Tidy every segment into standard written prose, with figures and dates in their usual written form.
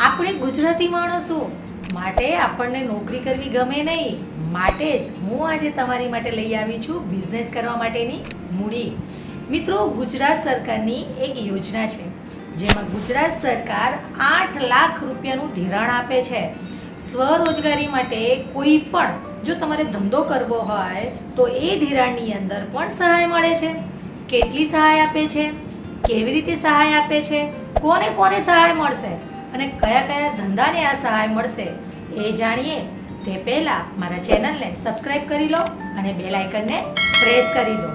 આપણે ગુજરાતી માણસો માટે આપણને નોકરી કરવી ગમે નહીં, માટે જ હું આજે તમારી માટે લઈ આવી છું બિઝનેસ કરવા માટેની મૂડી. મિત્રો, ગુજરાત સરકારની એક યોજના છે જેમાં ગુજરાત સરકાર 8 લાખ રૂપિયાનું ધિરાણ આપે છે સ્વરોજગારી માટે. કોઈ પણ જો તમારે ધંધો કરવો હોય તો એ ધિરાણની અંદર પણ સહાય મળે છે. કેટલી સહાય આપે છે, કેવી રીતે સહાય આપે છે, કોને કોને સહાય મળશે અને કયા કયા ધંધાને આ સહાય મળશે એ જાણીએ તે પહેલાં મારા ચેનલને સબસ્ક્રાઈબ કરી લો અને બેલ આઇકનને પ્રેસ કરી દો.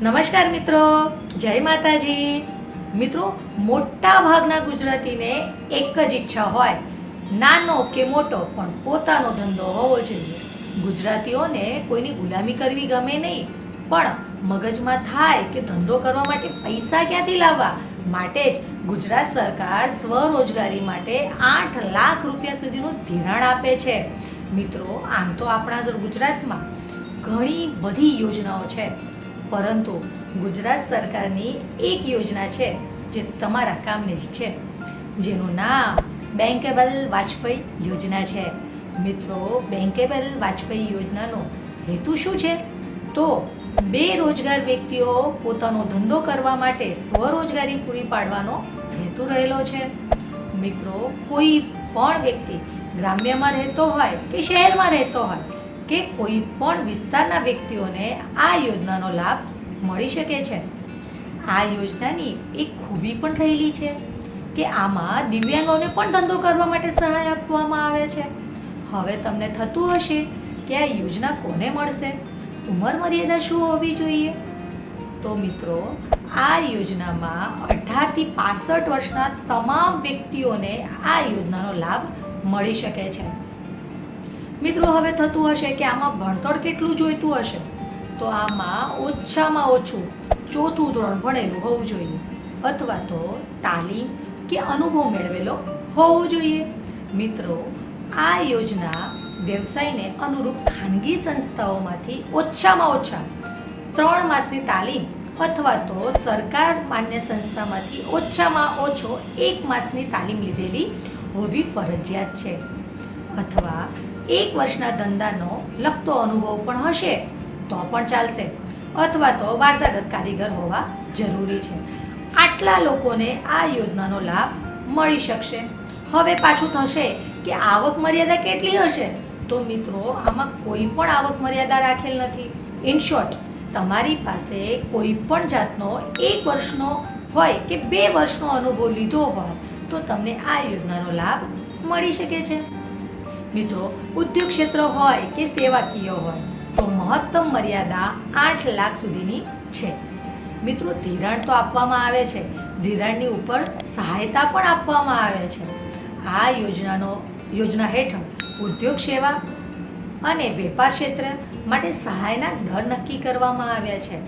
નમસ્કાર મિત્રો, જય માતાજી. મિત્રો, મોટા ભાગના ગુજરાતીને એક જ ઈચ્છા હોય, નાનો કે મોટો પણ પોતાનો ધંધો હોવો જોઈએ. ગુજરાતીઓને કોઈની ગુલામી કરવી ગમે નહીં, પણ મગજમાં થાય કે ધંધો કરવા માટે પૈસા ક્યાંથી લાવવા, માટે જ ગુજરાત સરકાર સ્વરોજગારી માટે 8 લાખ રૂપિયા સુધીનું ધિરાણ આપે છે. મિત્રો, આમ તો આપણા ગુજરાતમાં ઘણી બધી યોજનાઓ છે, પરંતુ ગુજરાત સરકારની એક યોજના છે જે તમારા કામની જ છે, જેનું નામ બેંકેબલ વાજપેયી યોજના છે. મિત્રો, બેંકેબલ વાજપેયી યોજનાનો હેતુ શું છે? તો બેરોજગાર વ્યક્તિઓ પોતાનો ધંધો કરવા માટે સ્વરોજગારી પૂરી પાડવાનો હેતુ રહેલો છે. મિત્રો, કોઈ પણ વ્યક્તિ ગ્રામ્યમાં રહેતો હોય કે શહેરમાં રહેતો હોય કે કોઈ પણ વિસ્તારના વ્યક્તિઓને આ યોજનાનો લાભ મળી શકે છે. આ યોજનાની એક ખૂબી પણ રહેલી છે કે આમાં દિવ્યાંગોને પણ ધંધો કરવા માટે સહાય આપવામાં આવે છે. હવે તમને થતું હશે કે આ યોજના કોને મળશે, ઉંમર મર્યાદા શું હોવી જોઈએ? તો મિત્રો, આ યોજનામાં 18 થી 65 વર્ષના તમામ વ્યક્તિઓને આ યોજનાનો લાભ મળી શકે છે. મિત્રો, હવે થતું હશે કે આમાં ભણતર કેટલું જોઈતું હશે, તો આમાં ઓછામાં ઓછું 4થું ધોરણ ભણેલું હોવું જોઈએ અથવા તો તાલીમ કે અનુભવ મેળવેલો હોવો જોઈએ. મિત્રો, આ યોજના વ્યવસાયને અનુરૂપ ખાનગી સંસ્થાઓમાંથી ઓછામાં ઓછા 3 માસની તાલીમ અથવા તો સરકાર માન્ય સંસ્થામાંથી ઓછામાં ઓછો 1 માસની તાલીમ લીધેલી હોવી ફરજિયાત છે, અથવા 1 વર્ષના ધંધાનો લગતો અનુભવ પણ હશે તો પણ ચાલશે, અથવા તો વારસાગત કારીગર હોવા જરૂરી છે. આટલા લોકોને આ યોજનાનો લાભ મળી શકશે. હવે પાછું થશે કે આવક મર્યાદા કેટલી હશે? તો મિત્રો, આમાં કોઈ પણ આવક મર્યાદા રાખેલ નથી. ઇન શોર્ટ, તમારી પાસે કોઈ પણ જાતનો 1 વર્ષનો હોય કે 2 વર્ષનો અનુભવ લીધો હોય તો તમને આ યોજનાનો લાભ મળી શકે છે. મિત્રો, ઉદ્યોગ ક્ષેત્ર હોય કે સેવાકીય હોય તો મહત્તમ મર્યાદા 8 લાખ સુધીની છે. મિત્રો, ધિરાણ તો આપવામાં આવે છે, ધિરાણની ઉપર સહાયતા પણ આપવામાં આવે છે. આ યોજના હેઠળ ઉદ્યોગ સેવા અને વેપાર ક્ષેત્ર માટે સહાયના દર નક્કી કરવામાં આવ્યા છે.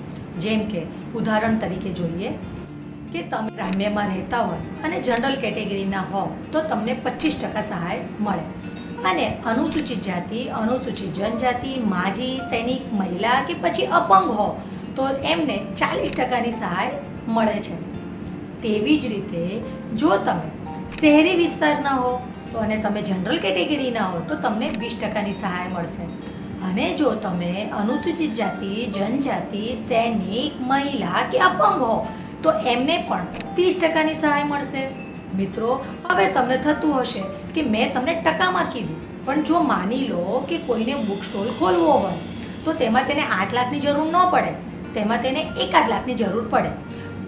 જેમ કે ઉદાહરણ તરીકે જોઈએ કે તમે ગ્રામ્યમાં રહેતા હોય અને જનરલ કેટેગરીના હો તો તમને 25% સહાય મળે, અને અનુસૂચિત જાતિ, અનુસૂચિત જનજાતિ, માજી, સૈનિક, મહિલા કે પછી અપંગ હો તો એમને 40%ની સહાય મળે છે. તેવી જ રીતે જો તમે શહેરી વિસ્તારના હો તો અને તમે જનરલ કેટેગરીના હો તો તમને 20%ની સહાય મળશે, અને જો તમે અનુસૂચિત જાતિ, જનજાતિ, સૈનિક, મહિલા કે અપંગ હો તો એમને પણ 30%ની સહાય મળશે. મિત્રો, હવે તમને થતું હશે કે મેં તમને ટકામાં કીધું, પણ જો માની લો કે કોઈને બુક સ્ટોલ ખોલવો હોય તો તેમાં તેને 8 લાખની જરૂર ન પડે, તેમાં તેને 1 લાખની જરૂર પડે,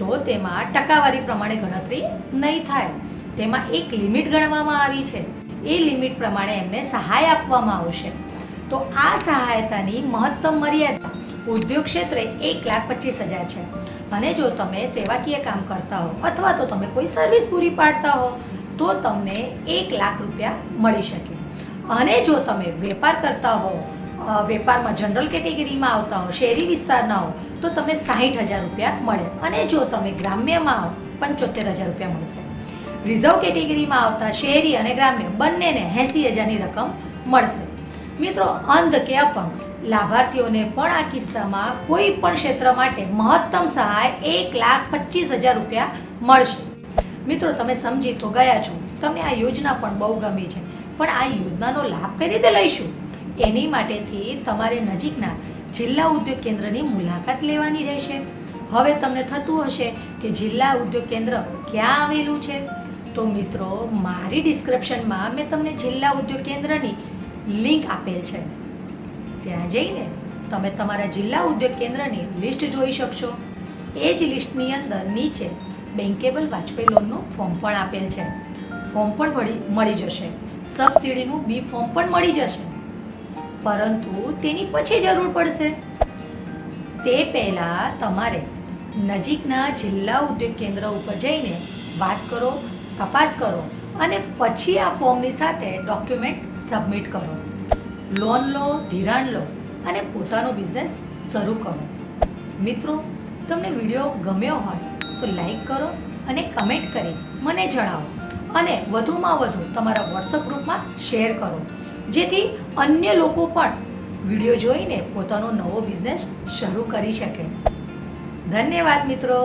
તો તેમાં ટકાવારી પ્રમાણે ગણતરી નહીં થાય. તેમાં એક લિમિટ ગણવામાં આવી છે, એ લિમિટ પ્રમાણે એમને સહાય આપવામાં આવશે. તો આ સહાયતાની મહત્તમ મર્યાદા ઉદ્યોગ ક્ષેત્રે 1,25,000 છે, અને જો તમે સેવાકીય કામ કરતા હો અથવા તો તમે કોઈ સર્વિસ પૂરી પાડતા હો તો તમને 1 લાખ રૂપિયા મળી શકે. અને જો તમે વેપાર કરતા હો, વેપારમાં જનરલ કેટેગરીમાં આવતા હો, શહેરી વિસ્તારના હો તો તમને 60,000 રૂપિયા મળે, અને જો તમે ગ્રામ્યમાં હો 75,000 રૂપિયા મળશે. રિઝર્વ કેટેગરીમાં આવતા શહેરી અને ગ્રામ્ય બંનેને 80,000ની રકમ મળશે. મિત્રો, અંધ કે અપંગ લાભાર્થીઓને પણ આ કિસ્સામાં કોઈ પણ ક્ષેત્ર માટે મહત્તમ સહાય 1,25,000 રૂપિયા મળશે. મિત્રો, તમે સમજી તો ગયા છો તમને આ યોજના પણ બહુ ગમી છે, પણ આ યોજનાનો લાભ કઈ રીતે લઈશું એની માટેથી તમારે નજીકના જિલ્લા ઉદ્યોગ કેન્દ્રની મુલાકાત લેવાની રહેશે. હવે તમને થતું હશે કે જિલ્લા ઉદ્યોગ કેન્દ્ર ક્યાં આવેલું છે, તો મિત્રો મારી ડિસ્ક્રિપ્શનમાં મેં તમને જિલ્લા ઉદ્યોગ કેન્દ્રની લિંક આપેલ છે. ત્યાં જઈને તમે તમારા જિલ્લા ઉદ્યોગ કેન્દ્રની લિસ્ટ જોઈ શકશો. એ જ લિસ્ટની અંદર નીચે બેન્કેબલ વાજપેયી લોનનું ફોર્મ પણ આપેલ છે. ફોર્મ પણ મળી જશે. સબસિડીનું બી ફોર્મ પણ મળી જશે, પરંતુ તેની પછી જરૂર પડશે. તે પહેલાં તમારે નજીકના જિલ્લા ઉદ્યોગ કેન્દ્ર ઉપર જઈને વાત કરો, તપાસ કરો અને પછી આ ફોર્મની સાથે ડોક્યુમેન્ટ સબમિટ કરો. લોન લો, ધિરાણ લો અને પોતાનો બિઝનેસ શરૂ કરો. મિત્રો, તમને વિડીયો ગમ્યો હોય તો લાઈક કરો અને કમેન્ટ કરી મને જણાવો, અને વધુમાં વધુ તમારા વોટ્સઅપ ગ્રુપમાં શેર કરો, જેથી અન્ય લોકો પણ વિડીયો જોઈને પોતાનો નવો બિઝનેસ શરૂ કરી શકે. ધન્યવાદ મિત્રો.